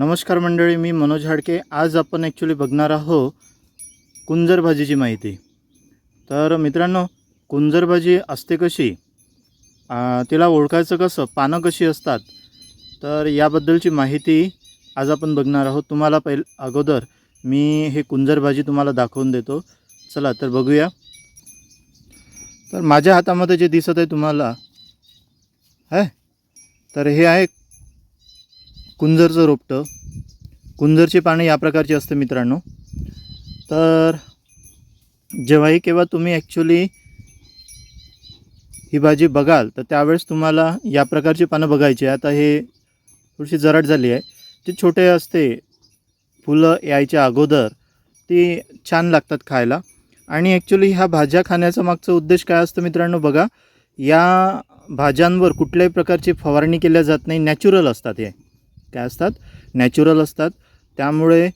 नमस्कार मंडळी, मी मनोज हाडके। आज आपण ॲक्च्युली बघणार आहोत कुंजर भाजीची माहिती। तर मित्रांनो, कुंजर भाजी असते कशी, तिला ओळखायचं कसं, पानं कशी असतात, तर याबद्दलची माहिती आज आपण बघणार आहोत। तुम्हाला अगोदर मी हे कुंजर भाजी तुम्हाला दाखवून देतो। चला तर बघूया। तर माझ्या हातामध्ये जे दिसत आहे तुम्हाला तर हे आहे कुंजरचं रोपटं। कुंजरची पाने या प्रकारची असते मित्रांनो। तर जेव्हाही केव्हा तुम्ही ॲक्च्युली ही भाजी बघाल तर त्यावेळेस तुम्हाला या प्रकारची पानं बघायची। आता हे थोडीशी जरड झाली आहे, ती छोटे असते, फुलं यायच्या अगोदर ती छान लागतात खायला। आणि ॲक्च्युली ह्या भाज्या खाण्याचा मागचा उद्देश काय असतं मित्रांनो, बघा, या भाज्यांवर कुठल्याही प्रकारची फवारणी केल्या जात नाही, नॅचरल असतात। हे काय असतात, नॅचरल असतात। त्यामुळे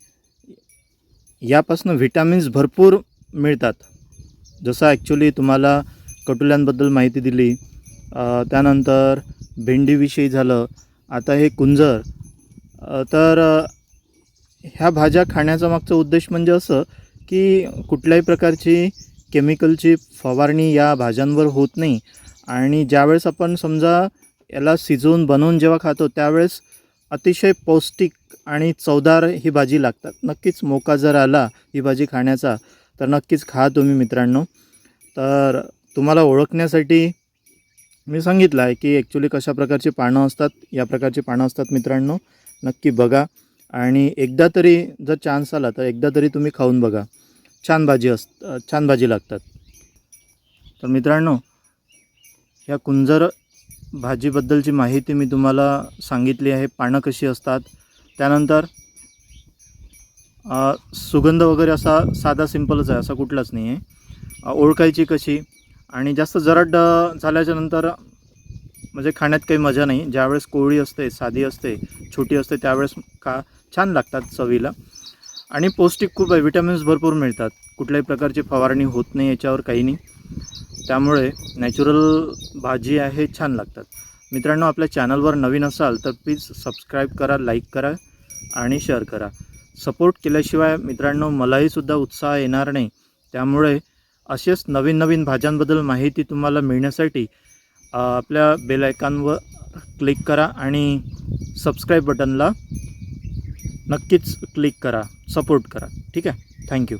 यापासून व्हिटॅमिन्स भरपूर मिळतात। जसं ॲक्च्युली तुम्हाला कटुल्यांबद्दल माहिती दिली, त्यानंतर भेंडीविषयी झालं, आता हे कुंजर। तर ह्या भाज्या खाण्याचा मागचा उद्देश म्हणजे असं की कुठल्याही प्रकारची केमिकलची फवारणी या भाज्यांवर होत नाही। आणि ज्यावेळेस आपण समजा याला शिजवून बनवून जेव्हा खातो त्यावेळेस अतिशय पौष्टिक आणि चवदार ही भाजी लागतात। नक्कीच मोका जर आला ही भाजी खाण्याचा तर नक्कीच खा तुम्ही मित्रांनो। तर तुम्हाला ओळखण्यासाठी मी सांगितलं आहे की ॲक्च्युली कशा प्रकारची पानं असतात, या प्रकारची पानं असतात मित्रांनो। नक्की बघा आणि एकदा तरी जर चान्स आला तर एकदा तरी तुम्ही खाऊन बघा, छान भाजी लागतात। तर मित्रांनो, ह्या कुंजर भाजीबद्दलची माहिती मी तुम्हाला सांगितली आहे। पानं कशी असतात, त्यानंतर सुगंध वगैरे असा साधा सिंपलच आहे, असा कुठलाच नाही आहे। ओळखायची कशी, आणि जास्त जरड झाल्याच्या नंतर म्हणजे खाण्यात काही मजा नाही। ज्यावेळेस कोवळी असते, साधी असते, छोटी असते त्यावेळेस छान लागतात चवीला। आणि पौष्टिक खूप आहे, विटॅमिन्स भरपूर मिळतात, कुठल्याही प्रकारची फवारणी होत नाही याच्यावर, काही नाही। त्यामुळे नॅचरल भाजी आहे, छान लागतात मित्रांनो। आपल्या चॅनलवर नवीन असाल तर प्लीज सबस्क्राईब करा, लाईक करा आणि शेअर करा। सपोर्ट केल्याशिवाय मित्रांनो मलाही सुद्धा उत्साह येणार नाही। त्यामुळे असेच नवीन नवीन भाज्यांबद्दल माहिती तुम्हाला मिळण्यासाठी आपल्या बेल आयकॉनवर क्लिक करा आणि सबस्क्राईब बटनला नक्कीच क्लिक करा, सपोर्ट करा। ठीक आहे, थँक्यू।